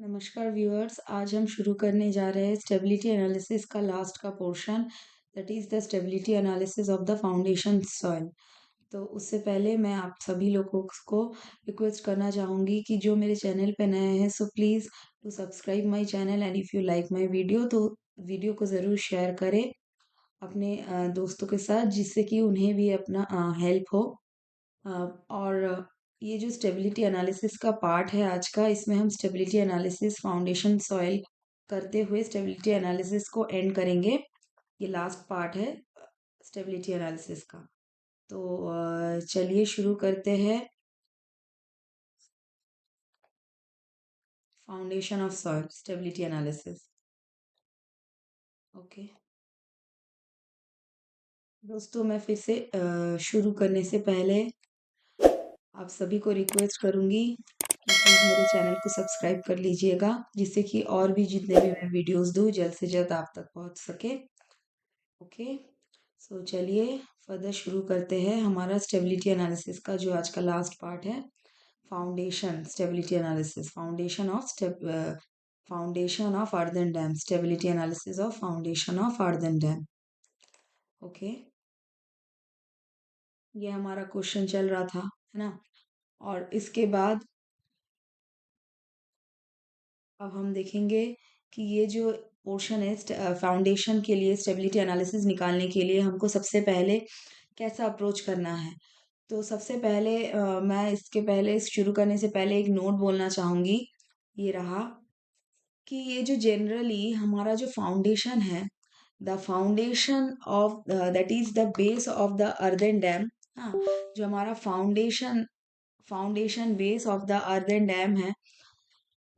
नमस्कार व्यूअर्स, आज हम शुरू करने जा रहे हैं स्टेबिलिटी एनालिसिस का लास्ट का portion, that is the stability analysis of the foundation soil. तो उससे पहले मैं आप सभी लोगों को रिक्वेस्ट करना चाहूँगी कि जो मेरे चैनल पे नए हैं so please to subscribe my channel and if you like my video तो वीडियो को ज़रूर शेयर करें अपने दोस्तों के साथ, जिससे कि उन्हें भी अपना हेल्प हो। अ, और ये जो स्टेबिलिटी एनालिसिस का पार्ट है आज का, इसमें हम स्टेबिलिटी एनालिसिस फाउंडेशन सॉइल करते हुए स्टेबिलिटी एनालिसिस को एंड करेंगे। ये लास्ट पार्ट है स्टेबिलिटी एनालिसिस का। तो चलिए शुरू करते हैं। Foundation of soil stability analysis. Okay दोस्तों, मैं फिर से शुरू करने से पहले आप सभी को रिक्वेस्ट करूंगी कि प्लीज़ मेरे चैनल को सब्सक्राइब कर लीजिएगा, जिससे कि और भी जितने भी मैं वीडियोस दूँ जल्द से जल्द आप तक पहुंच सके। ओके सो चलिए फर्दर शुरू करते हैं हमारा स्टेबिलिटी एनालिसिस का जो आज का लास्ट पार्ट है। Foundation stability analysis, foundation of earthen dam, stability analysis of foundation of earthen dam. Okay, ये हमारा क्वेश्चन चल रहा था, है ना। और इसके बाद अब हम देखेंगे कि ये जो पोर्शन है फाउंडेशन के लिए स्टेबिलिटी एनालिसिस निकालने के लिए हमको सबसे पहले कैसा अप्रोच करना है। तो सबसे पहले मैं इसके पहले शुरू करने से पहले एक नोट बोलना चाहूंगी। ये रहा कि ये जो जनरली हमारा जो फाउंडेशन है, the foundation of that is the base of the earthen dam. हाँ, जो हमारा foundation base of the earthen dam है,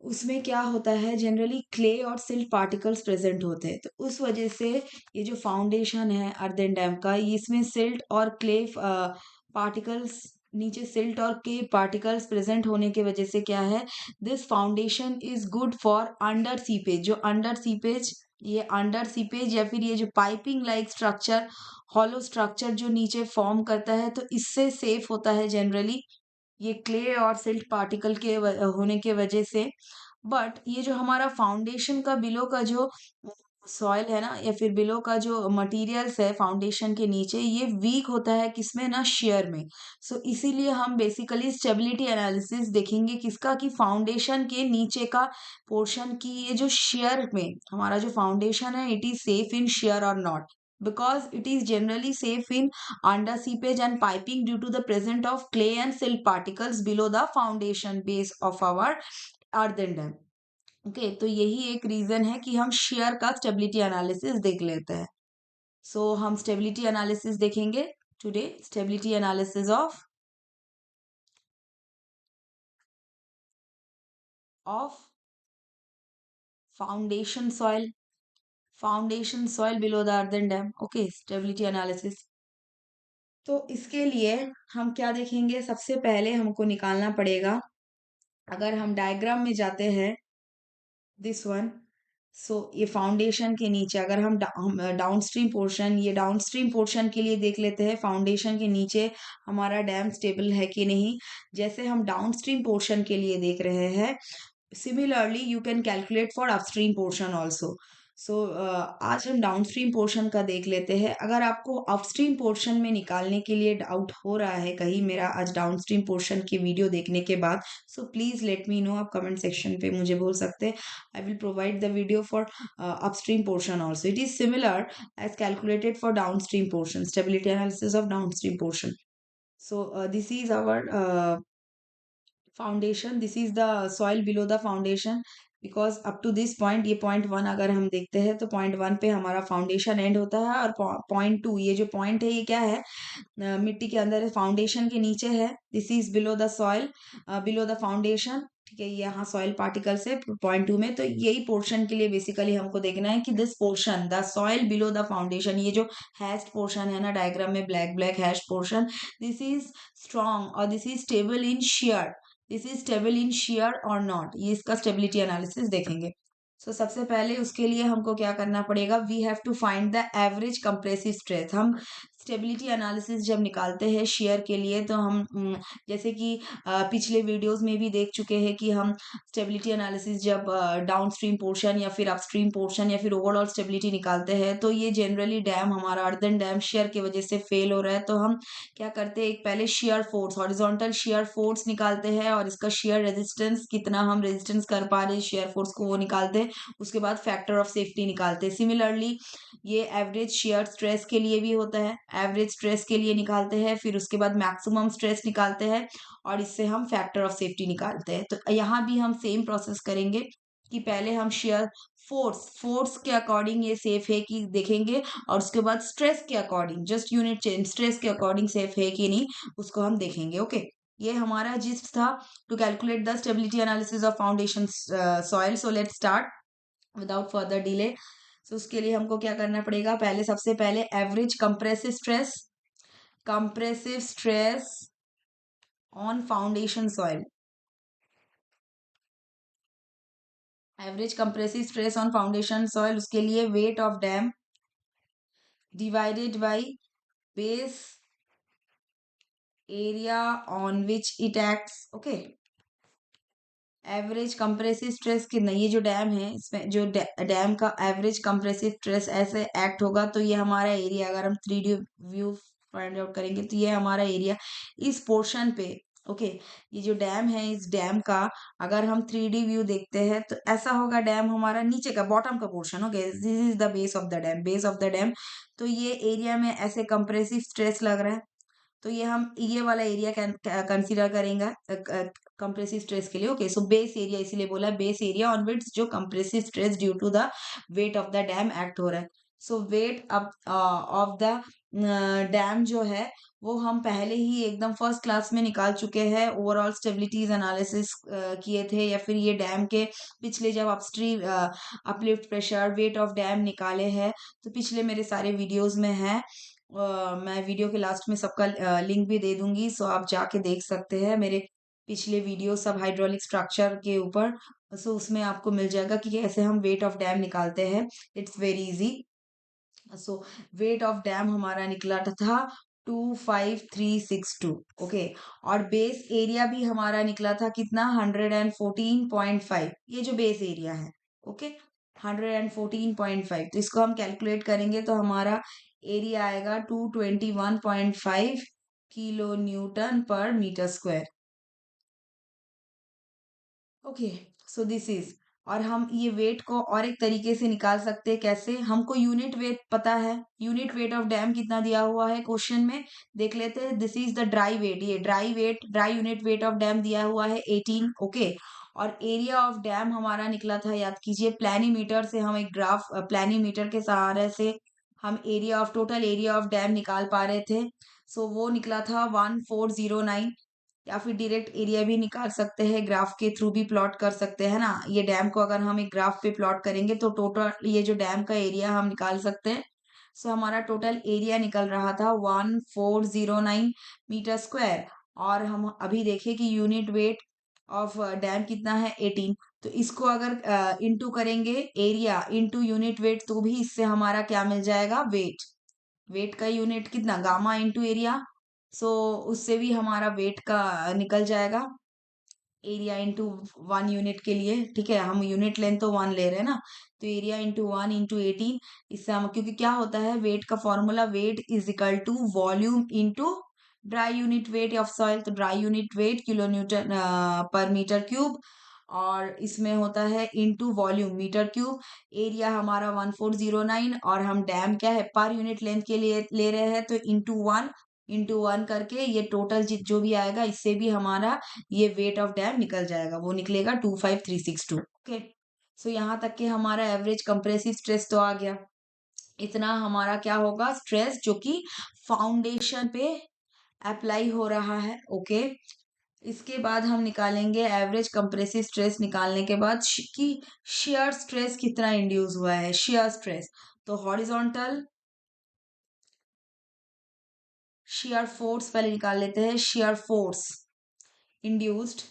उसमें क्या होता है जनरली क्ले और सिल्ट पार्टिकल्स प्रेजेंट होते हैं। तो उस वजह से ये जो फाउंडेशन है अर्दन डैम का, इसमें सिल्ट और क्ले पार्टिकल्स, नीचे सिल्ट और क्ले पार्टिकल्स प्रेजेंट होने की वजह से क्या है, this foundation is good for under seepage. जो अंडर सीपेज, ये अंडर सीपेज या फिर ये जो piping like structure, hollow structure जो नीचे फॉर्म करता है, तो इससे सेफ होता है जनरली ये क्ले और सिल्ट पार्टिकल के होने के वजह से। बट ये जो हमारा फाउंडेशन का बिलो का जो सॉइल है ना, या फिर बिलो का जो मटेरियल्स है फाउंडेशन के नीचे, ये वीक होता है किसमें ना, शेयर में। सो इसीलिए हम बेसिकली स्टेबिलिटी एनालिसिस देखेंगे किसका, कि फाउंडेशन के नीचे का पोर्शन की ये जो शेयर में हमारा जो फाउंडेशन है, it is safe in shear और not, because it is generally safe in under seepage and piping due to the presence of clay and silt particles below the foundation base of our earthen dam। Okay तो यही एक reason है कि हम share का stability analysis देख लेते हैं। सो हम स्टेबिलिटी एनालिसिस देखेंगे today, stability analysis of foundation soil, foundation soil below the earthen dam. Okay, stability analysis. तो इसके लिए हम क्या देखेंगे, सबसे पहले हमको निकालना पड़ेगा, अगर हम डायग्राम में जाते हैं दिस वन। सो ये फाउंडेशन के नीचे अगर हम डाउनस्ट्रीम पोर्शन, ये डाउनस्ट्रीम पोर्शन के लिए देख लेते हैं फाउंडेशन के नीचे हमारा डैम स्टेबल है कि नहीं। जैसे हम डाउनस्ट्रीम पोर्शन के लिए देख रहे हैं, similarly you can calculate for upstream portion also. So आज हम डाउनस्ट्रीम पोर्शन का देख लेते हैं। अगर आपको अपस्ट्रीम पोर्शन में निकालने के लिए डाउट हो रहा है कहीं मेरा आज डाउनस्ट्रीम पोर्शन की वीडियो देखने के बाद, so please let me know, आप कमेंट सेक्शन पे मुझे बोल सकते हैं। I will provide the video for upstream portion also, it is similar as calculated for downstream portion, stability analysis of downstream portion. So this is our foundation, this is the soil below the foundation, because up to this point, ये point one अगर हम देखते हैं तो point one पे हमारा foundation and होता है, और पॉइंट टू, ये जो पॉइंट है ये क्या है, मिट्टी के अंदर है, फाउंडेशन के नीचे है। This is below the soil, below the foundation. ठीक है, यहाँ सॉइल पार्टिकल्स है पॉइंट टू में। तो यही पोर्शन के लिए बेसिकली हमको देखना है कि this portion, the soil below the foundation, ये जो हैश्ड पोर्शन है ना डायग्राम में, black black hash portion, this is strong और this is stable in shear, this is stable in shear और नॉट, ये इसका स्टेबिलिटी एनालिसिस देखेंगे। सो सबसे पहले उसके लिए हमको क्या करना पड़ेगा, we have to find the average compressive stress. हम स्टेबिलिटी एनालिसिस जब निकालते हैं शेयर के लिए तो हम जैसे कि पिछले वीडियोस में भी देख चुके हैं कि हम स्टेबिलिटी एनालिसिस जब डाउनस्ट्रीम पोर्शन या फिर अपस्ट्रीम पोर्शन या फिर ओवरऑल स्टेबिलिटी निकालते हैं तो ये जनरली डैम हमारा अर्दन डैम शेयर की वजह से फेल हो रहा है, तो हम क्या करते हैं, एक पहले shear force horizontal shear force निकालते हैं और इसका शेयर रेजिस्टेंस कितना हम रेजिस्टेंस कर पा रहे हैं शेयर फोर्स को वो निकालते हैं। उसके बाद फैक्टर ऑफ सेफ्टी निकालते हैं। सिमिलरली ये एवरेज शेयर स्ट्रेस के लिए भी होता है, एवरेज स्ट्रेस के लिए निकालते हैं, फिर उसके बाद मैक्सिमम स्ट्रेस निकालते हैं और इससे हम फैक्टर ऑफ सेफ्टी निकालते हैं। तो यहाँ भी हम सेम प्रोसेस करेंगे कि पहले हम शेयर फोर्स के अकॉर्डिंग ये सेफ है कि देखेंगे और उसके बाद स्ट्रेस के according just unit change stress के अकॉर्डिंग सेफ है कि नहीं उसको हम देखेंगे। ओके, ये हमारा जिस्ट था to calculate the stability analysis of foundation soil. So let's start without further delay. So उसके लिए हमको क्या करना पड़ेगा, पहले सबसे पहले average compressive stress on foundation soil, average compressive stress on foundation soil, उसके लिए weight of dam divided by base area on which it acts. Okay, average compressive stress कितना, ये जो डैम है इसमें जो डैम का एवरेज कंप्रेसिव स्ट्रेस ऐसे एक्ट होगा तो ये हमारा एरिया, अगर हम 3D व्यू फाइंड आउट करेंगे तो ये हमारा एरिया इस पोर्शन पे। ओके, ये जो डैम है इस डैम का अगर हम 3D व्यू देखते हैं तो ऐसा होगा, डैम हमारा नीचे का बॉटम का portion. Okay, this is the base of the dam, base of the dam. तो ये एरिया में ऐसे कंप्रेसिव स्ट्रेस लग रहा है तो ये हम ये वाला एरिया कंसीडर करेंगे कंप्रेसिव स्ट्रेस के लिए। ओके, सो बेस एरिया इसीलिए बोला बेस एरिया ऑन विच जो compressive stress due to the weight of the dam act हो रहा है। So weight of the dam जो है वो हम पहले ही एकदम फर्स्ट क्लास में निकाल चुके हैं, ओवरऑल स्टेबिलिटीज एनालिसिस किए थे, या फिर ये डैम के पिछले जब upstream uplift pressure wait of dam निकाले हैं तो पिछले मेरे सारे वीडियोस में है। मैं वीडियो के लास्ट में सबका लिंक भी दे दूंगी, सो आप जाके देख सकते हैं मेरे पिछले वीडियो सब हाइड्रोलिक स्ट्रक्चर के ऊपर। सो उसमें आपको मिल जाएगा कि कैसे हम वेट ऑफ डैम निकालते हैं, it's very easy. So weight of dam हमारा निकला था 25362। ओके, और बेस एरिया भी हमारा निकला था कितना, 114.5, ये जो बेस एरिया है। ओके, 114.5, तो इसको हम कैलकुलेट करेंगे तो हमारा एरिया आएगा 221.5 किलो न्यूटन पर metre square. Okay, so this is, और हम ये वेट को और एक तरीके से निकाल सकते हैं, कैसे, हमको यूनिट वेट पता है, यूनिट वेट ऑफ डैम कितना दिया हुआ है क्वेश्चन में, देख लेते हैं। This is the dry weight, ये dry unit weight of dam दिया हुआ है 18। ओके, और एरिया ऑफ डैम हमारा निकला था, याद कीजिए, प्लानीमीटर से हम एक ग्राफ प्लानीमीटर के सहारे से हम area of total area of dam निकाल पा रहे थे। सो वो निकला था 1409, या फिर डायरेक्ट एरिया भी निकाल सकते हैं, ग्राफ के थ्रू भी प्लॉट कर सकते हैं ना। ये डैम को अगर हम एक ग्राफ पे प्लॉट करेंगे तो टोटल ये जो डैम का एरिया हम निकाल सकते हैं। सो हमारा टोटल एरिया निकल रहा था 1409 मीटर स्क्वायर, और हम अभी देखें कि यूनिट वेट ऑफ डैम कितना है, 18। तो इसको अगर इंटू करेंगे एरिया इंटू यूनिट वेट तो भी इससे हमारा क्या मिल जाएगा, वेट। वेट का यूनिट कितना, गामा इंटू एरिया। सो उससे भी हमारा वेट का निकल जाएगा, एरिया इंटू 1 यूनिट के लिए। ठीक है, हम यूनिट लेंथ तो 1 ले रहे हैं ना, तो एरिया इंटू 1 इंटू 18। इससे हम, क्योंकि क्या होता है वेट का formula, weight is equal to volume into dry unit weight of soil. तो dry unit weight kilo newton पर मीटर क्यूब, और इसमें होता है into volume metre cube. Area हमारा 1409, और हम डैम क्या है पर यूनिट लेंथ के लिए ले रहे हैं तो इंटू 1 करके ये टोटल जो भी आएगा इससे भी हमारा ये वेट ऑफ डैम निकल जाएगा, वो निकलेगा 25362। ओके, सो यहाँ तक के हमारा एवरेज कंप्रेसिव स्ट्रेस तो आ गया। इतना हमारा क्या होगा, स्ट्रेस जो कि फाउंडेशन पे अप्लाई हो रहा है। ओके, इसके बाद हम निकालेंगे एवरेज कंप्रेसिव स्ट्रेस निकालने के बाद कि शेयर स्ट्रेस कितना इंड्यूस हुआ है, शेयर स्ट्रेस। तो हॉरिजॉन्टल शेयर फोर्स पहले निकाल लेते हैं, शेयर फोर्स इंड्यूस्ड,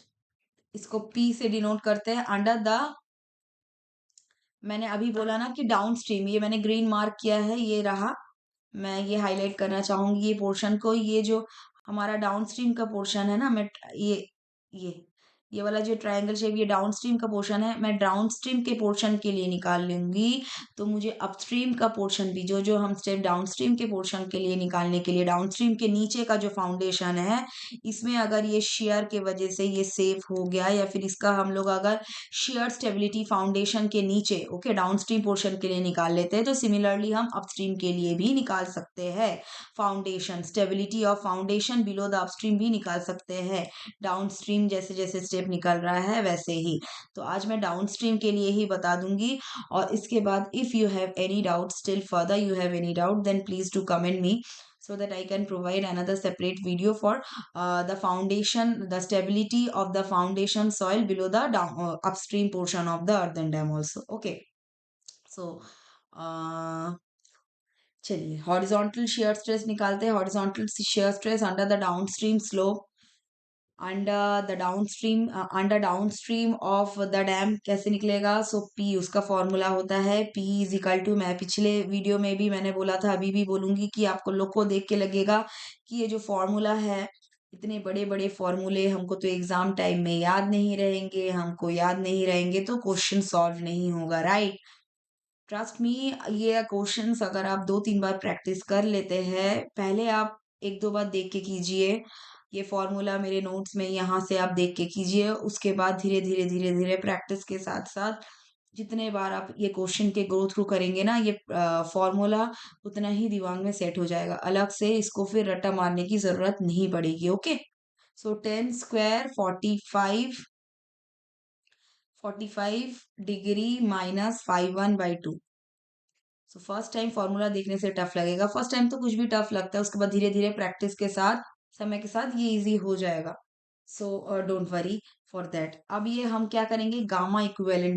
इसको P से डिनोट करते हैं, अंडर द, मैंने अभी बोला ना कि डाउन स्ट्रीम, ये मैंने ग्रीन मार्क किया है, ये रहा मैं ये हाईलाइट करना चाहूंगी ये पोर्शन को, ये जो हमारा डाउनस्ट्रीम का पोर्शन है ना, ये ये ये वाला जो ट्रायंगल शेप, ये डाउनस्ट्रीम का पोर्शन है, मैं डाउनस्ट्रीम के पोर्शन के लिए निकाल लूंगी। तो मुझे अपस्ट्रीम का पोर्शन भी, जो जो हम स्टेप डाउनस्ट्रीम के पोर्शन के लिए निकालने के लिए, डाउनस्ट्रीम के नीचे का जो फाउंडेशन है, इसमें अगर ये शेयर के वजह से ये सेफ हो गया, या फिर इसका हम लोग अगर शेयर स्टेबिलिटी फाउंडेशन के नीचे ओके डाउनस्ट्रीम पोर्शन के लिए निकाल लेते हैं, तो सिमिलरली हम अपस्ट्रीम के लिए भी निकाल सकते हैं। Foundation stability of foundation below the upstream भी निकाल सकते हैं, डाउनस्ट्रीम जैसे जैसे स्टेप निकल रहा है वैसे ही। तो आज मैं डाउनस्ट्रीम के लिए ही बता दूंगी, और इसके बाद if you have any doubt still further, you have any doubt, then please to comment me so that I can provide another separate video for the foundation, the stability of the foundation soil below the upstream portion of the earthen dam also. Okay, so चलिए horizontal shear stress निकालते हैं। Horizontal shear stress under the downstream slope, under downstream of the dam कैसे निकलेगा? सो P उसका formula होता है, P is equal to, मैं पिछले वीडियो में भी मैंने बोला था, अभी भी बोलूंगी कि आपको लोग को देख के लगेगा कि ये जो फॉर्मूला है, इतने बड़े बड़े फॉर्मूले हमको तो एग्जाम टाइम में याद नहीं रहेंगे, हमको याद नहीं रहेंगे तो क्वेश्चन सॉल्व नहीं होगा, राइट? ट्रस्ट मी, ये क्वेश्चंस अगर आप 2-3 बार प्रैक्टिस कर लेते हैं, पहले आप 1-2 बार देख के कीजिए, ये फॉर्मूला मेरे नोट्स में यहाँ से आप देख के कीजिए, उसके बाद धीरे धीरे धीरे धीरे प्रैक्टिस के साथ साथ जितने बार आप ये क्वेश्चन के गो थ्रू करेंगे ना, ये फॉर्मूला उतना ही दिमाग में सेट हो जाएगा, अलग से इसको फिर रट्टा मारने की जरूरत नहीं पड़ेगी। Okay, so 10 square 45 degree minus 5/1/2। So first time formula देखने से टफ लगेगा, फर्स्ट टाइम तो कुछ भी टफ लगता है, उसके बाद धीरे धीरे प्रैक्टिस के साथ, समय के साथ ये इजी हो जाएगा। So don't worry for that. अब ये हम क्या करेंगे, गामा इक्विवेलेंट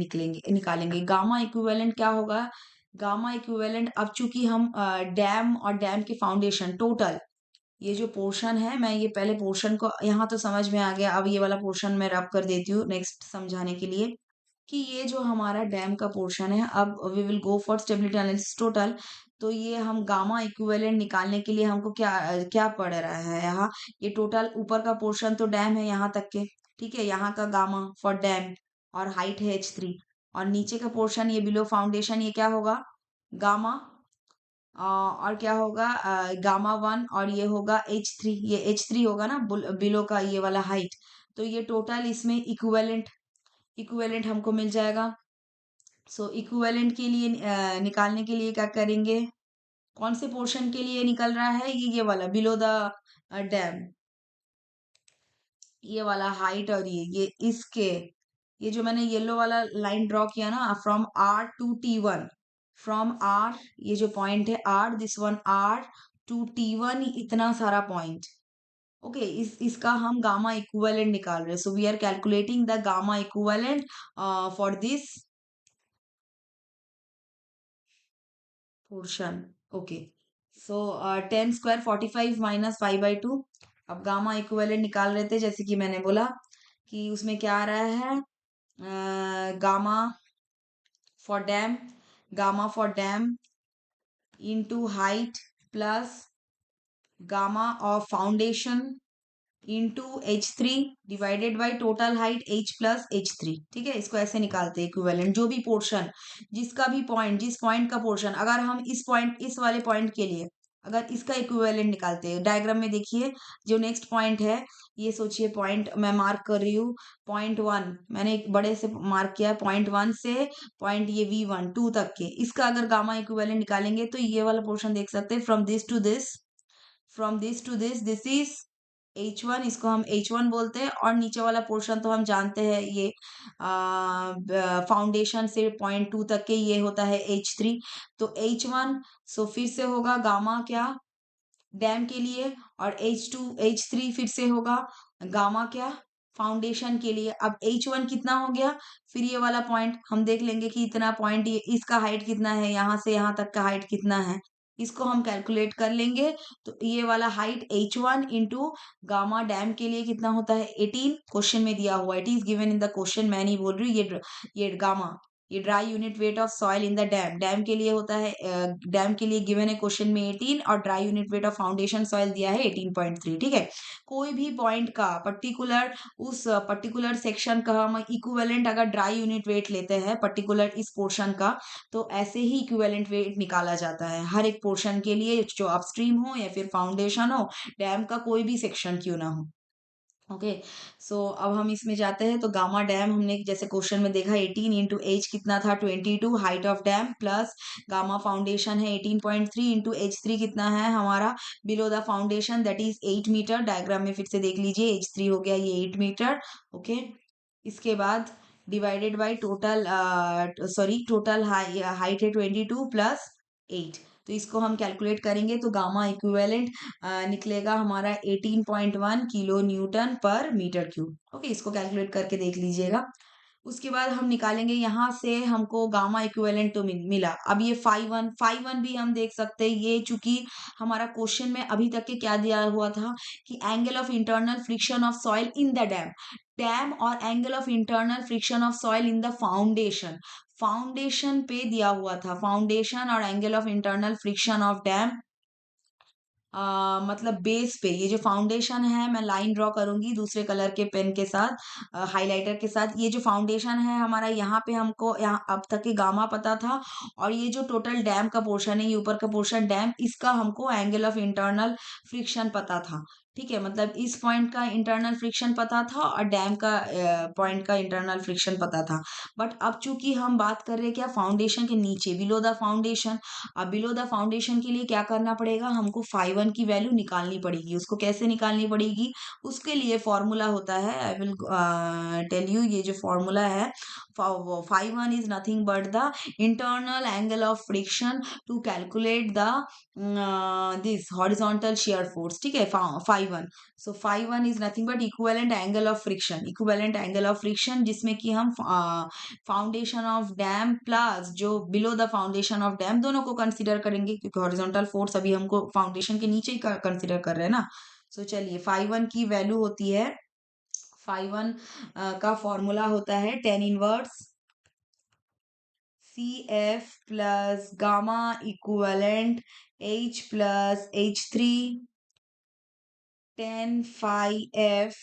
निकालेंगे। गामा इक्विवेलेंट क्या होगा? गामा इक्विवेलेंट, अब चूंकि हम डैम और डैम के फाउंडेशन टोटल, ये जो पोर्शन है, मैं ये पहले पोर्शन को, यहाँ तो समझ में आ गया, अब ये वाला पोर्शन मैं रब कर देती हूँ नेक्स्ट समझाने के लिए, कि ये जो हमारा डैम का पोर्शन है, अब we will go for stability analysis total. तो ये हम गामा इक्विवेलेंट निकालने के लिए हमको क्या क्या पड़ रहा है यहाँ, ये टोटल ऊपर का पोर्शन तो डैम है यहाँ तक के, ठीक है, यहाँ का गामा फॉर डैम, और हाइट है h3, और नीचे का पोर्शन ये बिलो फाउंडेशन, ये क्या होगा? गामा, और क्या होगा? गामा 1, और ये होगा h3, ये h3 होगा ना बिलो का ये वाला हाइट। तो ये टोटल इसमें इक्विवेलेंट इक्विवेलेंट हमको मिल जाएगा। सो इक्विवेलेंट के लिए निकालने के लिए क्या करेंगे? कौन से पोर्शन के लिए निकल रहा है? ये वाला बिलो द डैम, ये वाला हाइट, और ये इसके, ये जो मैंने येलो वाला लाइन ड्रॉ किया ना, from R to T1, from R, ये जो पॉइंट है R, this one R to T1, इतना सारा पॉइंट। ओके, इसका हम गामा इक्विवेलेंट निकाल रहे हैं। So we are calculating the gamma equivalent for this portion. Okay, so 10 square 45 minus 5/2। अब गामा इक्विवेलेंट निकाल रहे थे, जैसे कि मैंने बोला कि उसमें क्या आ रहा है, gamma for dam, gamma for dam into height plus gamma of foundation into h3 divided by total height h plus h3। ठीक है, इसको ऐसे निकालते हैं इक्विवेलेंट, जो भी पोर्शन, जिसका भी पॉइंट, जिस पॉइंट का पोर्शन, अगर हम इस पॉइंट, इस वाले पॉइंट के लिए अगर इसका इक्विवेलेंट निकालते हैं, डायग्राम में देखिए जो नेक्स्ट पॉइंट है, ये सोचिए पॉइंट मैं मार्क कर रही हूँ, पॉइंट 1 मैंने एक बड़े से मार्क किया है, पॉइंट 1 से पॉइंट ये V1 2 तक के, इसका अगर गामा इक्विवेलेंट निकालेंगे तो ये वाला पोर्शन देख सकते हैं, from this to this, from this to this is H1, इसको हम H1 बोलते हैं, और नीचे वाला पोर्शन तो हम जानते हैं, ये फाउंडेशन से पॉइंट 2 तक के ये होता है H3, तो H1, सो फिर से होगा गामा क्या, डैम के लिए, और H3 फिर से होगा गामा क्या, फाउंडेशन के लिए। अब H1 कितना हो गया, फिर ये वाला पॉइंट हम देख लेंगे कि इतना पॉइंट, ये इसका हाइट कितना है, यहाँ से यहाँ तक का हाइट कितना है, इसको हम कैलकुलेट कर लेंगे। तो ये वाला height H1 into gamma dam के लिए कितना होता है, 18, क्वेश्चन में दिया हुआ, it is given in the question, मैं नहीं बोल रही हूँ, ये गामा ये dry unit weight of soil in the dam, dam के लिए होता है, डैम के लिए गिवन है क्वेश्चन में 18 और dry unit weight of foundation soil दिया है 18.3। ठीक है, कोई भी पॉइंट का पर्टिकुलर, उस पर्टिकुलर सेक्शन का हम इक्विवेलेंट अगर ड्राई यूनिट वेट लेते हैं पर्टिकुलर इस पोर्शन का, तो ऐसे ही इक्विवेलेंट वेट निकाला जाता है हर एक पोर्शन के लिए, जो अपस्ट्रीम हो या फिर फाउंडेशन हो, डैम का कोई भी सेक्शन क्यों ना हो। ओके, सो अब हम इसमें जाते हैं। तो गामा डैम हमने जैसे क्वेश्चन में देखा 18 इंटू एच कितना था 22, height of dam plus gamma foundation है 18.3 इंटू H3 कितना है हमारा below the foundation that is 8 metre. Diagram में फिर से देख लीजिए, H3 हो गया ये 8 मीटर। ओके, इसके बाद divided by total, sorry total height है 22 प्लस 8। तो इसको हम कैलकुलेट करेंगे तो गामा इक्विवेलेंट निकलेगा हमारा 18.1 किलो न्यूटन पर मीटर क्यूब। ओके, इसको कैलकुलेट करके देख लीजिएगा। उसके बाद हम निकालेंगे यहाँ से, हमको गामा इक्विवेलेंट तो मिला। अब ये फाई वन भी हम देख सकते हैं, ये चूंकि हमारा क्वेश्चन में अभी तक के क्या दिया हुआ था कि angle of internal friction of soil in the dam, dam और angle of internal friction of soil in the foundation, foundation पे दिया हुआ था, फाउंडेशन और angle of internal friction of dam, मतलब बेस पे ये जो फाउंडेशन है, मैं लाइन ड्रॉ करूंगी दूसरे कलर के पेन के साथ, हाइलाइटर के साथ। ये जो फाउंडेशन है हमारा, यहाँ पे हमको यहाँ अब तक के गामा पता था, और ये जो टोटल डैम का पोर्शन है, ये ऊपर का पोर्शन डैम, इसका हमको एंगल ऑफ इंटरनल फ्रिक्शन पता था। ठीक है, मतलब इस पॉइंट का इंटरनल फ्रिक्शन पता था और डैम का पॉइंट का इंटरनल फ्रिक्शन पता था। बट अब चूंकि हम बात कर रहे हैं क्या, फाउंडेशन के नीचे, बिलो द फाउंडेशन। अब बिलो द फाउंडेशन के लिए क्या करना पड़ेगा, हमको फाई वन की वैल्यू निकालनी पड़ेगी। उसको कैसे निकालनी पड़ेगी, उसके लिए फॉर्मूला होता है, आई विल टेल यू। ये जो फॉर्मूला है, phi one is nothing but the internal angle of friction to calculate the this horizontal shear force. ठीक है, phi one, so phi one is nothing but equivalent angle of friction, equivalent angle of friction, जिसमें कि हम foundation of dam plus जो below the foundation of dam दोनों को consider करेंगे, क्योंकि हॉरिजॉन्टल फोर्स अभी हमको फाउंडेशन के नीचे ही कंसीडर कर रहे हैं ना। सो चलिए, फाई वन की वैल्यू होती है, फाई वन का फॉर्मूला होता है tan inverse C F plus gamma equivalent H plus H3 tan phi F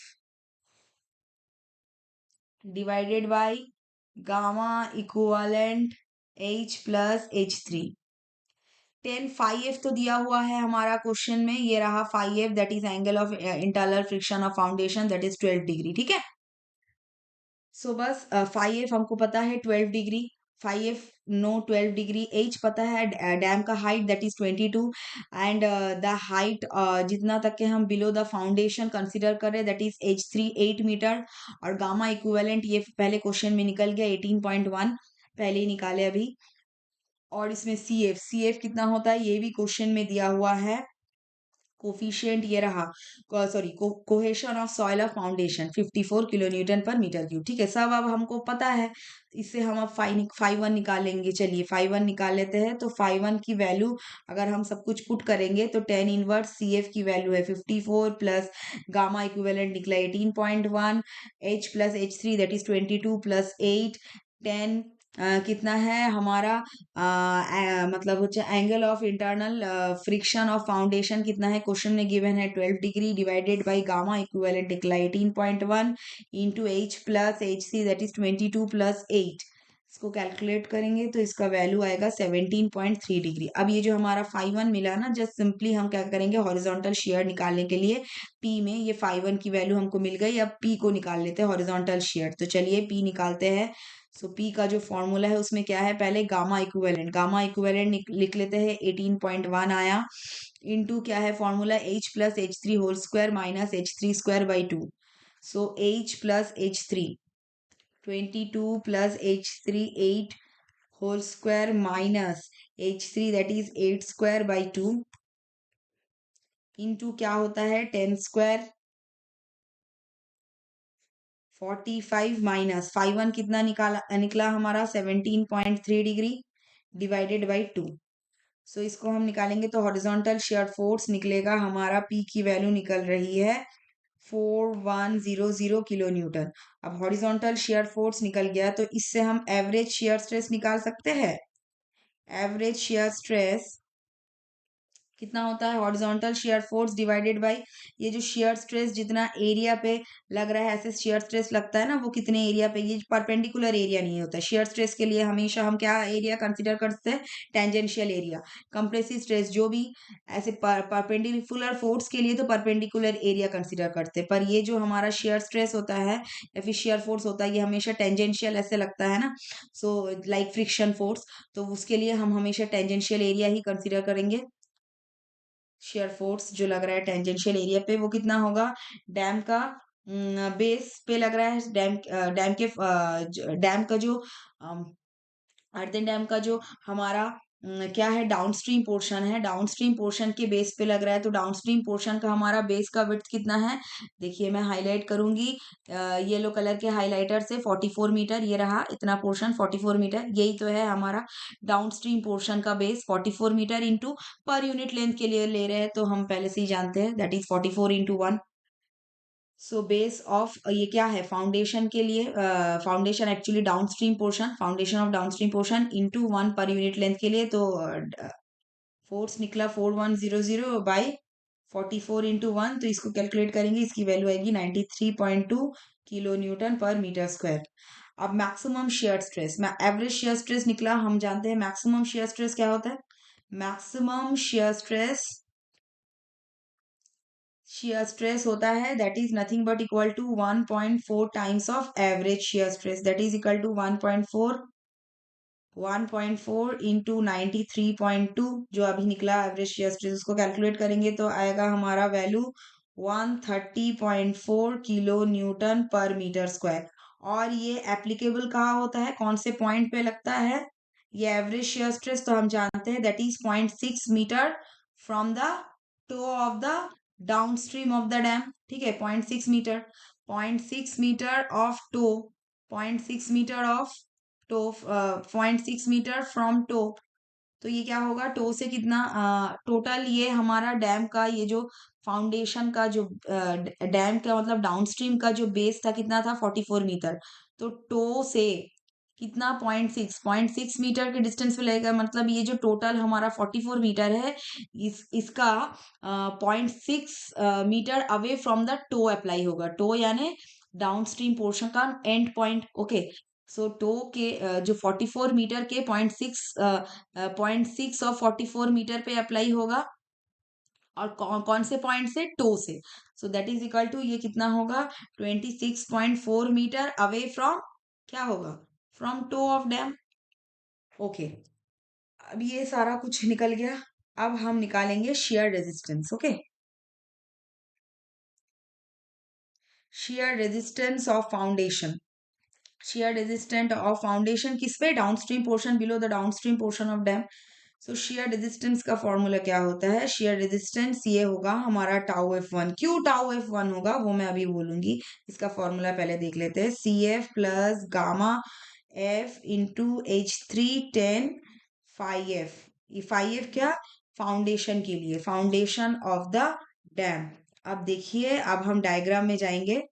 divided by gamma equivalent H plus H3। Tan phi F तो दिया हुआ है हमारा क्वेश्चन में, ये रहा phi F, that is angle of internal friction of foundation, that is 12 degree. ठीक है, सो बस फाई एफ हमको पता है 12 degree, phi F no 12 degree, H पता है, डैम का height that is 22, and the height जितना तक के हम बिलो द फाउंडेशन कंसीडर कर रहे हैं दैट इज H3 8 मीटर, और गामा इक्विवेलेंट ये पहले क्वेश्चन में निकल गया 18.1, पहले ही निकाले अभी। और इसमें सी एफ कितना होता है ये भी क्वेश्चन में दिया हुआ है, कोफिशिएंट ये रहा, sorry cohesion of soil of foundation 54 kilo newton पर मीटर क्यूब। ठीक है, सब अब हमको पता है, इससे हम अब फाई वन निकालेंगे। चलिए फाई वन निकाल लेते हैं। तो फाई वन की वैल्यू अगर हम सब कुछ पुट करेंगे तो टेन इनवर्स सी एफ की वैल्यू है 54 प्लस गामा इक्विवेलेंट निकला 18.1, H plus H3 that is 22 plus 8, ten कितना है हमारा, मतलब हो angle of internal friction of foundation कितना है, क्वेश्चन में गिवन है 12 degree, divided by gamma equivalent निकला 18.1 into H plus H3 that is 22 plus 8। इसको कैलकुलेट करेंगे तो इसका वैल्यू आएगा 17.3 डिग्री। अब ये जो हमारा फाई वन मिला ना, जस्ट सिंपली हम क्या करेंगे, हॉरिजॉन्टल शेयर निकालने के लिए P में ये फाई वन की वैल्यू हमको मिल गई, अब P को निकाल लेते हैं, हॉरिजॉन्टल शेयर। तो चलिए P निकालते हैं। सो P का जो फॉर्मूला है उसमें क्या है, पहले गामा इक्विवेलेंट लिख लेते हैं 18.1 आया, इनटू क्या है formula H plus H3 whole square minus H3 square by 2। So H plus H3 22 plus H3 8 whole square minus H3 that is 8 square by 2 into क्या होता है 10 स्क्वायर 45 माइनस फाई वन कितना निकला हमारा 17.3 डिग्री डिवाइडेड बाई 2। सो इसको हम निकालेंगे तो हॉरिजॉन्टल शेयर फोर्स निकलेगा हमारा, P की वैल्यू निकल रही है 4100 किलो न्यूटन। अब हॉरिजॉन्टल शियर फोर्स निकल गया, तो इससे हम एवरेज शियर स्ट्रेस निकाल सकते हैं। एवरेज शियर स्ट्रेस कितना होता है? Horizontal shear force divided by ये जो शियर स्ट्रेस जितना एरिया पे लग रहा है, ऐसे शियर स्ट्रेस लगता है ना, वो कितने एरिया पे, ये परपेंडिकुलर एरिया नहीं होता। शियर स्ट्रेस के लिए हमेशा हम क्या एरिया कंसीडर करते हैं? Tangential area. कंप्रेसिव स्ट्रेस जो भी ऐसे परपेंडिकुलर फोर्स के लिए तो परपेंडिकुलर एरिया कंसीडर करते हैं, पर ये जो हमारा शियर स्ट्रेस होता है या फिर शियर फोर्स होता है, ये हमेशा टेंजेंशियल ऐसे लगता है ना, सो लाइक फ्रिक्शन फोर्स, तो उसके लिए हम हमेशा टेंजेंशियल एरिया ही कंसीडर करेंगे। शेयर फोर्स जो लग रहा है टेंजेंशियल एरिया पे, वो कितना होगा? डैम का बेस पे लग रहा है, डैम का जो अर्दन डैम का जो हमारा क्या है, डाउनस्ट्रीम पोर्शन है, डाउनस्ट्रीम पोर्शन के बेस पे लग रहा है, तो डाउनस्ट्रीम पोर्शन का हमारा बेस का विड्थ कितना है? देखिए मैं हाईलाइट करूंगी येलो कलर के हाइलाइटर से, 44 मीटर, ये रहा इतना पोर्शन 44 मीटर, यही तो है हमारा डाउनस्ट्रीम पोर्शन का base. 44 metre into per unit length के लिए ले रहे हैं, तो हम पहले से ही जानते हैं that is 44 into 1। So base of ये क्या है? फाउंडेशन के लिए, foundation actually downstream portion, foundation of downstream portion into 1 पर यूनिट लेंथ के लिए, तो फोर्स निकला 4100 बाई 44 इंटू 1, तो इसको कैलकुलेट करेंगे, इसकी वैल्यू आएगी 93.2 किलो न्यूटन पर मीटर स्क्वायर। अब maximum shear stress, average shear stress निकला, हम जानते हैं मैक्सिमम शेयर स्ट्रेस क्या होता है? मैक्सिमम shear stress होता है that is nothing but equal to 1.4 times of average shear stress, that is equal to 1.4 into 93.2, जो अभी निकला एवरेज शेयर स्ट्रेस, उसको कैलकुलेट करेंगे तो आएगा हमारा वैल्यू 130.4 किलो न्यूटन पर मीटर स्क्वायर। और ये एप्लीकेबल कहाँ होता है, कौन से पॉइंट पे लगता है? ये एवरेज शेयर स्ट्रेस तो हम जानते हैं that is 0.6 metre from the toe of the downstream of the dam. ठीक है, 0.6 metre, 0.6 metre of toe, 0.6 metre of toe, 0.6 metre from toe, तो ये क्या होगा? टो से कितना टोटल, ये हमारा डैम का ये जो फाउंडेशन का जो डैम का मतलब डाउनस्ट्रीम का जो बेस था कितना था? 44 मीटर। तो टो से कितना? 0.6 मीटर के डिस्टेंस पे लगेगा, मतलब ये जो टोटल हमारा 44 मीटर है, इसका 0.6 metre away from the toe apply होगा। टो यानी डाउनस्ट्रीम पोर्शन का end point. Okay, so toe के जो 44 मीटर के 0.6 और 44 मीटर पे अप्लाई होगा, और कौन से पॉइंट से? टो से। So that is equal to ये कितना होगा? 26.4 मीटर अवे फ्रॉम, क्या होगा? From toe of dam. Okay, अब ये सारा कुछ निकल गया। अब हम निकालेंगे shear resistance. Okay, shear resistance of foundation. shear resistant of foundation किस पे? Downstream portion, below the downstream portion of dam. So shear resistance का फॉर्मूला क्या होता है? शेयर रेजिस्टेंस ये होगा हमारा टाउ F1। क्यों टाउ F1 होगा वो मैं अभी बोलूंगी, इसका फॉर्मूला पहले देख लेते हैं। CF plus gamma F into H3 10 phi F। ये phi F क्या? फाउंडेशन के लिए, फाउंडेशन ऑफ द डैम। अब देखिए, अब हम डायग्राम में जाएंगे।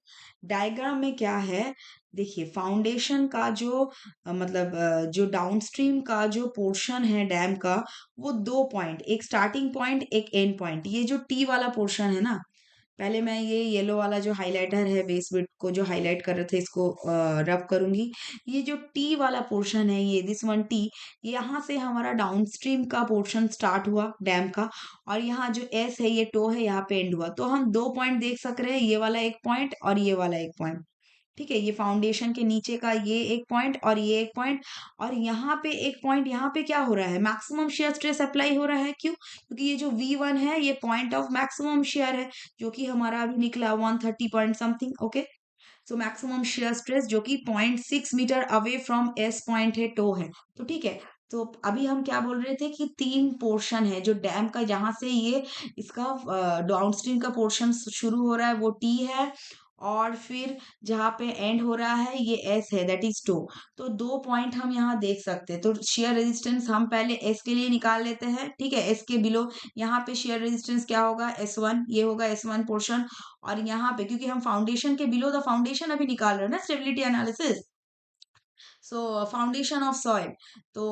डायग्राम में क्या है? देखिए, फाउंडेशन का जो मतलब जो डाउनस्ट्रीम का जो पोर्शन है डैम का, वो दो पॉइंट, एक स्टार्टिंग पॉइंट एक एंड पॉइंट, ये जो टी वाला पोर्शन है ना, पहले मैं ये येलो वाला जो हाइलाइटर है बेस विड्थ को जो हाईलाइट कर रहे थे, इसको रब करूंगी। ये जो टी वाला पोर्शन है, ये दिस वन टी, यहाँ से हमारा डाउनस्ट्रीम का पोर्शन स्टार्ट हुआ डैम का, और यहाँ जो एस है ये टो है, यहाँ पे एंड हुआ। तो हम दो पॉइंट देख सक रहे हैं, ये वाला एक पॉइंट और ये वाला एक पॉइंट। ठीक है, ये फाउंडेशन के नीचे का ये एक पॉइंट और ये एक पॉइंट, और यहाँ पे एक पॉइंट, यहाँ पे क्या हो रहा है? मैक्सिमम शेयर स्ट्रेस अप्लाई हो रहा है। क्यों? क्योंकि ये जो V1 है ये पॉइंट ऑफ मैक्सिमम शेयर है, जो कि हमारा अभी निकला 130 point something. Okay, so maximum shear stress जो कि 0.6 metre away from S point है, टो है। तो ठीक है, तो अभी हम क्या बोल रहे थे कि तीन पोर्शन है जो डैम का, जहां से ये इसका डाउनस्ट्रीम का पोर्शन शुरू हो रहा है वो टी है, और फिर जहाँ पे एंड हो रहा है ये एस है, दैट इज टो। तो 2 पॉइंट हम यहाँ देख सकते हैं। तो शियर रेजिस्टेंस हम पहले एस के लिए निकाल लेते हैं, ठीक है। एस के बिलो यहाँ पे शियर रेजिस्टेंस क्या होगा, S1, ये होगा S1 पोर्शन। और यहाँ पे क्योंकि हम फाउंडेशन के बिलो द फाउंडेशन अभी निकाल रहे हैं ना, stability analysis, so foundation of soil. तो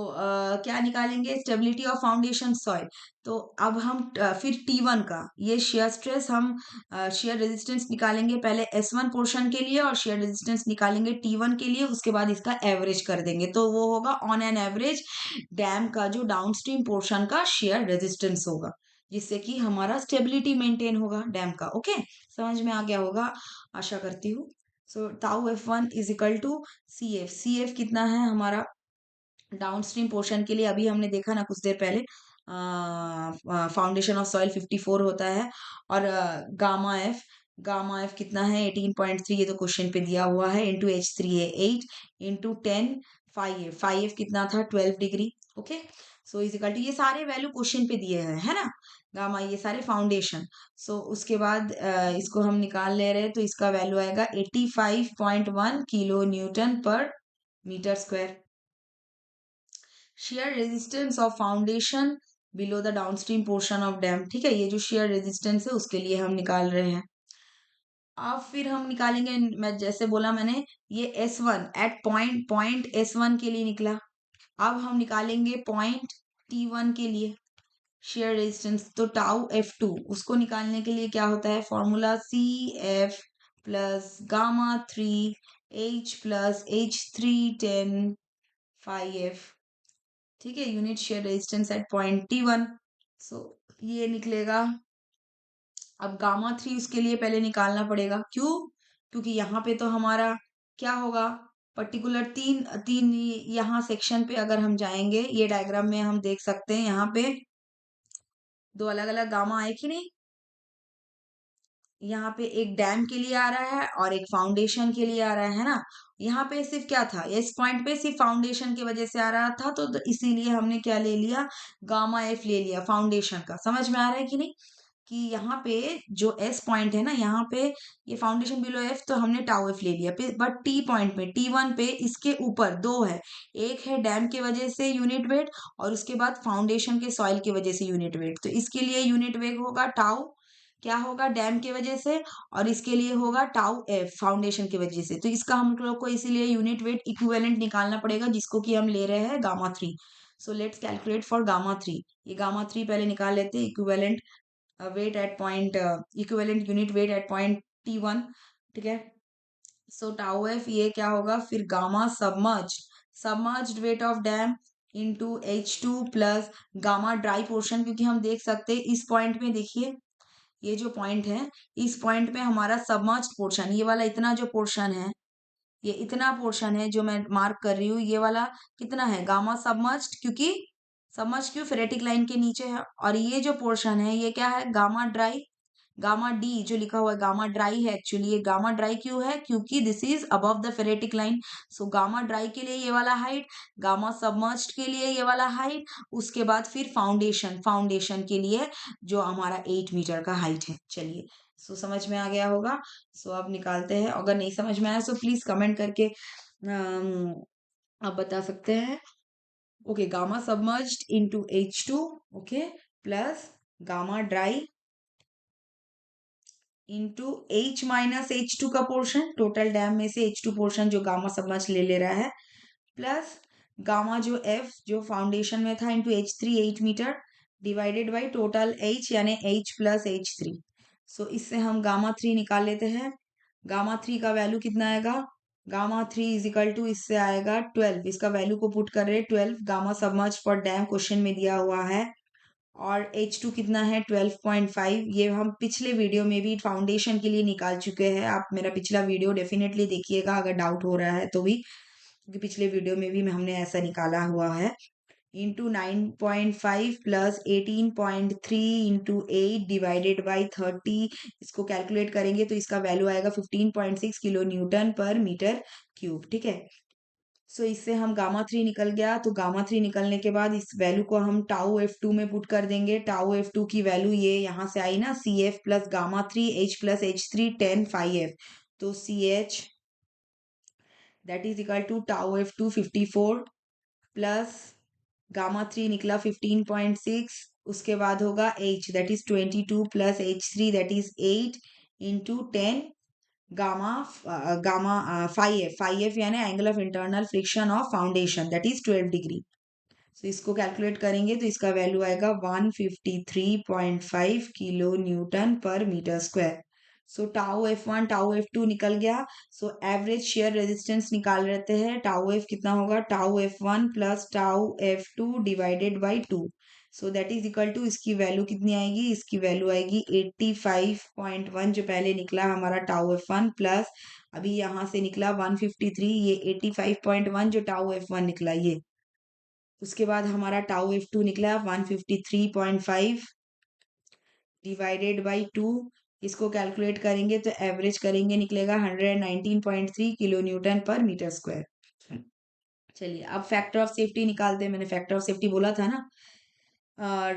क्या निकालेंगे, स्टेबिलिटी ऑफ फाउंडेशन सॉइल। तो अब हम फिर T1 का ये शेयर स्ट्रेस, हम शेयर रेजिस्टेंस निकालेंगे पहले S1 पोर्शन के लिए और शेयर रेजिस्टेंस निकालेंगे T1 के लिए, उसके बाद इसका एवरेज कर देंगे। तो वो होगा ऑन एन एवरेज डैम का जो डाउनस्ट्रीम पोर्शन का शेयर रेजिस्टेंस होगा, जिससे कि हमारा स्टेबिलिटी मेंटेन होगा डैम का। ओके, समझ में आ गया होगा, आशा करती हूँ। So tau F1 is equal to C F कितना है हमारा डाउनस्ट्रीम पोर्शन के लिए, अभी हमने देखा ना कुछ देर पहले, फाउंडेशन ऑफ सॉइल 54 होता है। और गामा एफ कितना है 18.3, ये तो क्वेश्चन पे दिया हुआ है, इंटू H3 है 8, इंटू 10 5F कितना था 12 degree. Okay, so equal to ये सारे वैल्यू क्वेश्चन पे दिए हैं, है ना, गामा ये सारे फाउंडेशन। सो उसके बाद इसको हम निकाल ले रहे हैं, तो इसका वैल्यू आएगा 85.1 किलो न्यूटन पर metre square. Shear resistance of foundation below the downstream portion of dam, ठीक है, ये जो शेयर रेजिस्टेंस है उसके लिए हम निकाल रहे हैं। अब फिर हम निकालेंगे, मैं जैसे बोला मैंने, ये S1 एट पॉइंट S1 के लिए निकला। अब हम निकालेंगे पॉइंट T1 के लिए शेयर रेजिस्टेंस। तो टाउ F2 उसको निकालने के लिए क्या होता है, formula CF plus gamma 3 H plus H3 10 5F, ठीक है, unit share resistance at point T1। सो ये निकलेगा। अब गामा 3 उसके लिए पहले निकालना पड़ेगा, क्यों, क्योंकि यहाँ पे तो हमारा क्या होगा, पर्टिकुलर तीन तीन यहाँ सेक्शन पे अगर हम जाएंगे, ये डायग्राम में हम देख सकते हैं, यहाँ पे दो अलग अलग गामा आए कि नहीं। यहाँ पे एक डैम के लिए आ रहा है और एक फाउंडेशन के लिए आ रहा है ना। यहाँ पे सिर्फ क्या था, इस पॉइंट पे सिर्फ फाउंडेशन की वजह से आ रहा था, तो इसीलिए हमने क्या ले लिया, गामा एफ ले लिया फाउंडेशन का। समझ में आ रहा है कि नहीं, कि यहाँ पे जो एस पॉइंट है ना, यहाँ पे ये फाउंडेशन बिलो एफ, तो हमने टाउ एफ ले लिया। बट टी पॉइंट पे T1 पे इसके ऊपर दो है, एक है डैम की वजह से यूनिट वेट, और उसके बाद फाउंडेशन के सॉइल की वजह से यूनिट वेट। तो इसके लिए यूनिट वेट होगा टाउ, क्या होगा, डैम की वजह से, और इसके लिए होगा टाउ एफ फाउंडेशन की वजह से। तो इसका हम लोग को इसीलिए यूनिट वेट इक्विवेलेंट निकालना पड़ेगा, जिसको कि हम ले रहे हैं gamma 3। So let's calculate for gamma 3। ये गामा 3 पहले निकाल लेते हैं, equivalent weight at point, equivalent unit weight at point T1, ठीक है। सो टाउ एफ ये क्या होगा, फिर gamma submerged wait of dam into H2 plus gamma dry portion, क्योंकि हम देख सकते हैं इस पॉइंट में, देखिए ये जो पॉइंट है, इस पॉइंट पे हमारा सबमर्ज्ड पोर्शन, ये वाला इतना जो पोर्शन है, ये इतना पोर्शन है जो मैं मार्क कर रही हूँ, ये वाला कितना है, गामा सबमर्ज्ड, क्योंकि सबमर्ज क्यों, फेरेटिक लाइन के नीचे है। और ये जो पोर्शन है ये क्या है, गामा ड्राई, गामा डी जो लिखा हुआ है गामा ड्राई है। एक्चुअली ये गामा ड्राई क्यों है, क्योंकि this is above the ferritic line. So gamma dry के लिए ये वाला हाइट, गामा सबमर्ज्ड के लिए ये वाला हाइट, उसके बाद फिर फाउंडेशन के लिए जो हमारा 8 मीटर का हाइट है। चलिए, सो समझ में आ गया होगा। सो अब निकालते हैं, अगर नहीं समझ में आया सो प्लीज कमेंट करके आप बता सकते हैं। Okay, gamma submerged into H2, okay, plus gamma dry into H-H2 का पोर्शन, टोटल डैम में से H2 पोर्शन जो गामा सबमर्ज ले रहा है, प्लस गामा जो F जो फाउंडेशन में था into H3 8 metre, divided by total H यानी H प्लस H3। सो इससे हम गामा 3 निकाल लेते हैं। गामा 3 का वैल्यू कितना आएगा, गामा 3 इज इक्वल टू इससे आएगा 12, इसका वैल्यू को पुट कर रहे 12, gamma submerge for dam question में दिया हुआ है। और H2 कितना है 12.5, ये हम पिछले वीडियो में भी फाउंडेशन के लिए निकाल चुके हैं। आप मेरा पिछला वीडियो डेफिनेटली देखिएगा अगर डाउट हो रहा है तो भी, क्योंकि पिछले वीडियो में भी हमने ऐसा निकाला हुआ है। Into 9.5 plus 18.3 into 8 divided by 30, इसको कैलकुलेट करेंगे तो इसका वैल्यू आएगा 15.6 किलो न्यूटन पर मीटर क्यूब, ठीक है। सो इससे हम गामा 3 निकल गया, तो गामा 3 निकलने के बाद इस वैल्यू को हम टाउ F2 में पुट कर देंगे। टाउ F2 की वैल्यू ये यहाँ से आई ना, CF plus gamma 3 H plus H3 10 5F। तो CH that is equal to tau F2 54 plus gamma 3 निकला 15.6, उसके बाद होगा H that is 22 plus H3 that is 8 into 10 gamma gamma 5F यानी angle of internal friction of foundation that is 12 degree. तो इसको calculate करेंगे तो इसका वैल्यू आएगा 153.5 किलो न्यूटन पर metre square. So tau F1 tau F2 निकल गया। सो एवरेज शेयर रेजिस्टेंस निकाल लेते हैं। टाउ F कितना होगा, tau F1 plus tau F2 divided by 2। So that is equal to, इसकी वैल्यू कितनी आएगी, इसकी वैल्यू आएगी 85.1 जो पहले निकला हमारा टाउ F1 प्लस अभी यहाँ से निकला 153, ये 85.1 जो टाउ F1 निकला ये। उसके बाद हमारा टाउ F2 निकला 153.5 डिवाइडेड बाई 2। इसको कैलकुलेट करेंगे तो एवरेज करेंगे निकलेगा 119.3 किलो न्यूटन पर मीटर स्क्वायर। चलिए अब फैक्टर ऑफ सेफ्टी निकालते हैं। मैंने फैक्टर ऑफ सेफ्टी बोला था ना,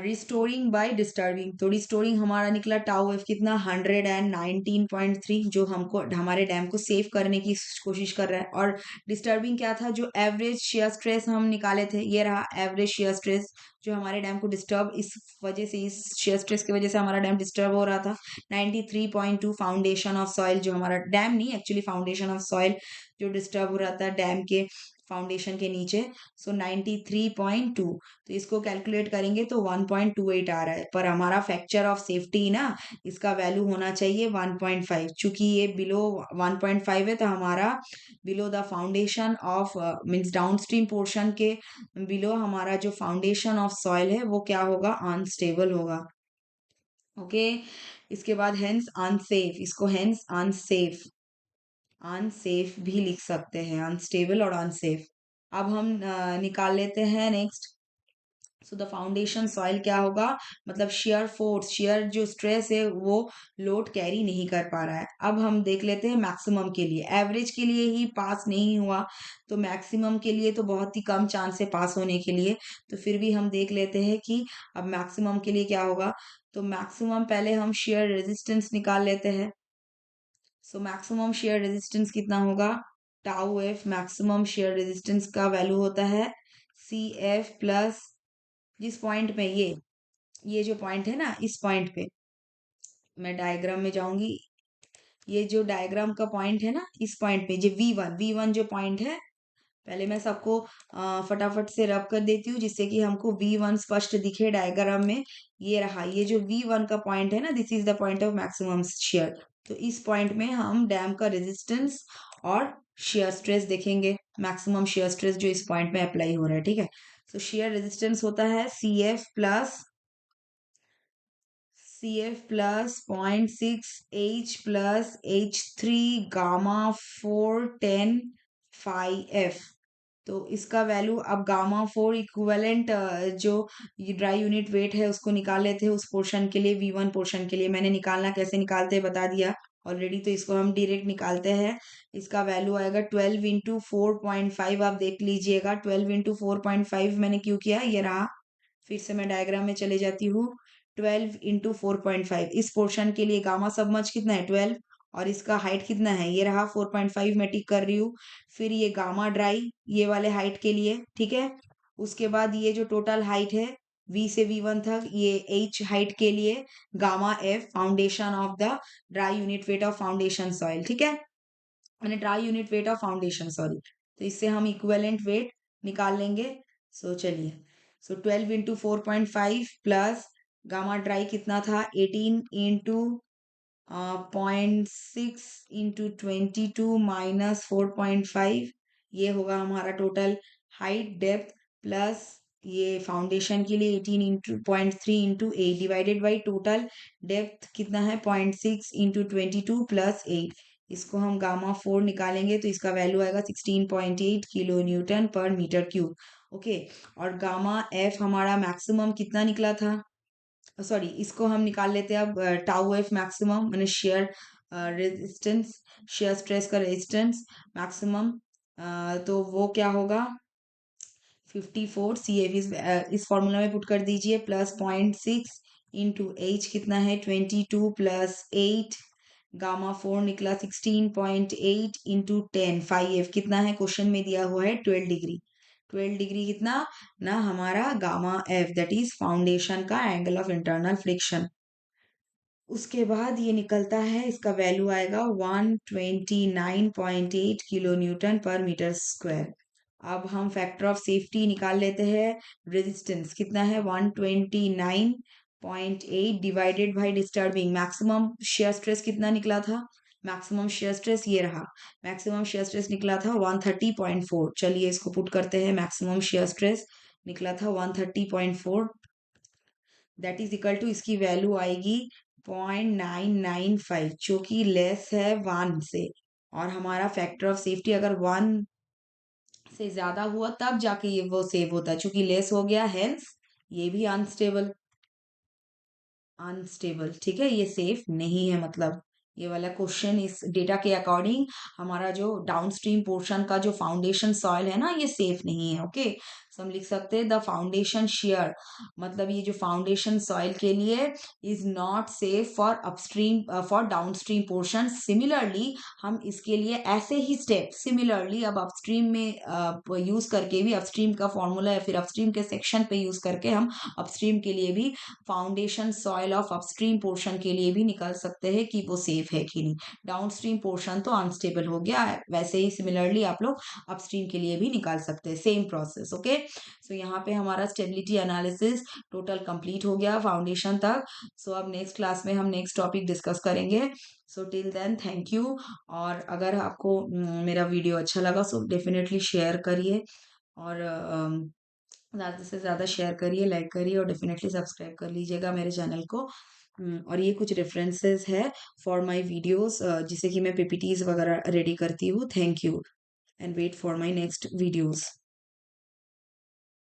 रिस्टोरिंग बाय डिस्टर्बिंग। तो रिस्टोरिंग हमारा निकला टाउ F कितना 119.3 जो हमको हमारे डैम को सेव करने की कोशिश कर रहा है। और डिस्टर्बिंग क्या था, जो एवरेज शेयर स्ट्रेस हम निकाले थे, ये रहा एवरेज शेयर स्ट्रेस जो हमारे डैम को डिस्टर्ब, इस वजह से इस शेयर स्ट्रेस की वजह से हमारा डैम डिस्टर्ब हो रहा था 93.2। फाउंडेशन ऑफ सॉइल जो हमारा डैम नहीं एक्चुअली फाउंडेशन ऑफ सॉइल जो डिस्टर्ब हो रहा था डैम के फाउंडेशन के नीचे, सो 93.2। तो इसको कैलकुलेट करेंगे तो 1.28 आ रहा है, पर हमारा फैक्टर ऑफ सेफ्टी ना इसका वैल्यू होना चाहिए 1.5। चूंकि ये बिलो 1.5 है तो हमारा below the foundation of means downstream portion के बिलो हमारा जो फाउंडेशन ऑफ सॉइल है वो क्या होगा, अनस्टेबल होगा। ओके इसके बाद हेंस अनसेफ, इसको हेंस अनसेफ अनसेफ भी लिख सकते हैं, अनस्टेबल और अनसेफ। अब हम निकाल लेते हैं next. So the foundation soil क्या होगा, मतलब शेयर फोर्स, शेयर जो स्ट्रेस है वो लोड कैरी नहीं कर पा रहा है। अब हम देख लेते हैं मैक्सिमम के लिए, एवरेज के लिए ही पास नहीं हुआ तो मैक्सिमम के लिए तो बहुत ही कम चांस है पास होने के लिए। तो फिर भी हम देख लेते हैं कि अब मैक्सिमम के लिए क्या होगा। तो मैक्सिमम पहले हम शेयर रेजिस्टेंस निकाल लेते हैं। सो मैक्सिमम शेयर रेजिस्टेंस कितना होगा, tau F maximum share resistance का वैल्यू होता है CF प्लस, जिस पॉइंट पे ये जो पॉइंट है ना, इस पॉइंट पे मैं डायग्राम में जाऊंगी। ये जो डायग्राम का पॉइंट है ना, इस पॉइंट पे जो V1 जो पॉइंट है, पहले मैं सबको फटाफट से रब कर देती हूँ जिससे कि हमको V1 स्पष्ट दिखे डायग्राम में। ये रहा, ये जो V1 का पॉइंट है ना, this is the point of maximum share. तो इस पॉइंट में हम डैम का रेजिस्टेंस और शेयर स्ट्रेस देखेंगे, मैक्सिमम शेयर स्ट्रेस जो इस पॉइंट में अप्लाई हो रहा है, ठीक है। तो शेयर रेजिस्टेंस होता है CF plus 0.6 H plus H3 gamma 410 5F। तो इसका वैल्यू अब गामा 4 इक्विवेलेंट जो ड्राई यूनिट वेट है उसको निकाल लेते हैं उस पोर्शन के लिए, V1 पोर्शन के लिए। मैंने निकालना कैसे निकालते हैं बता दिया ऑलरेडी, तो इसको हम डायरेक्ट निकालते हैं। इसका वैल्यू आएगा 12 इंटू 4.5। आप देख लीजिएगा 12 इंटू 4.5 मैंने क्यों किया, ये रहा। फिर से मैं डायग्राम में चले जाती हूँ। 12 इंटू 4.5 इस पोर्शन के लिए गामा सबमर्ज कितना है 12, और इसका हाइट कितना है, ये रहा 4.5 मैं टिक कर रही हूँ। फिर ये गामा ड्राई ये वाले हाइट के लिए, ठीक है। उसके बाद ये जो टोटल हाइट है V से V1 तक, ये H हाइट के लिए, gamma F foundation of the dry unit weight of foundation soil, ठीक है, मैंने dry unit weight of foundation sorry. तो इससे हम इक्विवेलेंट वेट निकाल लेंगे। सो चलिए, सो 12 इंटू 4.5 प्लस गामा ड्राई कितना था 18 इंटू 0.6 इंटू 22 माइनस 4.5, ये होगा हमारा टोटल हाइट डेप्थ, प्लस ये फाउंडेशन के लिए 18 into 0.3 into 8 divided by total depth कितना है 0.6 इंटू 22 प्लस 8। इसको हम गामा 4 निकालेंगे तो इसका वैल्यू आएगा 16.8 किलो न्यूटन पर मीटर क्यूब। ओके, और गामा F हमारा मैक्सिमम कितना निकला था, सॉरी इसको हम निकाल लेते हैं अब। टाउ F मैक्सिमम मैंने शेयर रेजिस्टेंस, शेयर स्ट्रेस का रेजिस्टेंस मैक्सिमम, तो वो क्या होगा 54 CF इस फॉर्मूला में पुट कर दीजिए, प्लस 0.6 इंटू H कितना है 22 प्लस 8 गामा 4 निकला 16.8 इंटू 10 5F कितना है, क्वेश्चन में दिया हुआ है 12 डिग्री। 12 डिग्री कितना ना, हमारा gamma F that is foundation का एंगल ऑफ इंटरनल फ्रिक्शन। उसके बाद ये निकलता है, इसका वैल्यू आएगा 129.8 किलो न्यूटन पर मीटर स्क्वायर। अब हम फैक्टर ऑफ सेफ्टी निकाल लेते हैं। रेजिस्टेंस कितना है, 129.8 divided by disturbing maximum shear stress कितना निकला था, मैक्सिमम शेयर स्ट्रेस ये रहा, मैक्सिमम शेयर स्ट्रेस निकला था 130.4। चलिए इसको पुट करते हैं, मैक्सिमम शेयर स्ट्रेस निकला था 130.4, दैट इज इक्वल टू इसकी वैल्यू आएगी 0.995 जो कि लेस है 1 से। और हमारा फैक्टर ऑफ सेफ्टी अगर 1 से ज्यादा हुआ तब जाके ये वो सेव होता है, चूंकि लेस हो गया हेंस ये भी अनस्टेबल, अनस्टेबल ठीक है, ये सेफ नहीं है। मतलब ये वाला क्वेश्चन इस डेटा के अकॉर्डिंग हमारा जो डाउनस्ट्रीम पोर्शन का जो फाउंडेशन सॉइल है ना, ये सेफ नहीं है। ओके, तो हम लिख सकते हैं द फाउंडेशन शेयर, मतलब ये जो फाउंडेशन सॉइल के लिए is not safe for upstream for downstream portion. Similarly हम इसके लिए ऐसे ही स्टेप सिमिलरली अब अपस्ट्रीम में यूज करके भी, अपस्ट्रीम का फॉर्मूला या फिर अपस्ट्रीम के सेक्शन पे यूज करके हम अपस्ट्रीम के लिए भी foundation soil of upstream portion के लिए भी निकाल सकते हैं कि वो सेफ है कि नहीं। डाउनस्ट्रीम पोर्शन तो अनस्टेबल हो गया है, वैसे ही सिमिलरली आप लोग अपस्ट्रीम के लिए भी निकाल सकते हैं, सेम प्रोसेस। ओके, सो यहाँ पे हमारा स्टेबिलिटी एनालिसिस टोटल कंप्लीट हो गया फाउंडेशन तक। सो अब नेक्स्ट क्लास में हम नेक्स्ट टॉपिक डिस्कस करेंगे। So till then thank you. और अगर आपको मेरा वीडियो अच्छा लगा सो डेफिनेटली शेयर करिए, और ज़्यादा से ज़्यादा शेयर करिए, लाइक करिए, और डेफिनेटली सब्सक्राइब कर लीजिएगा मेरे चैनल को। और ये कुछ रेफरेंसेस है फॉर माय वीडियोस, जिसे कि मैं पीपीटीज वगैरह रेडी करती हूँ। Thank you and wait for my next videos.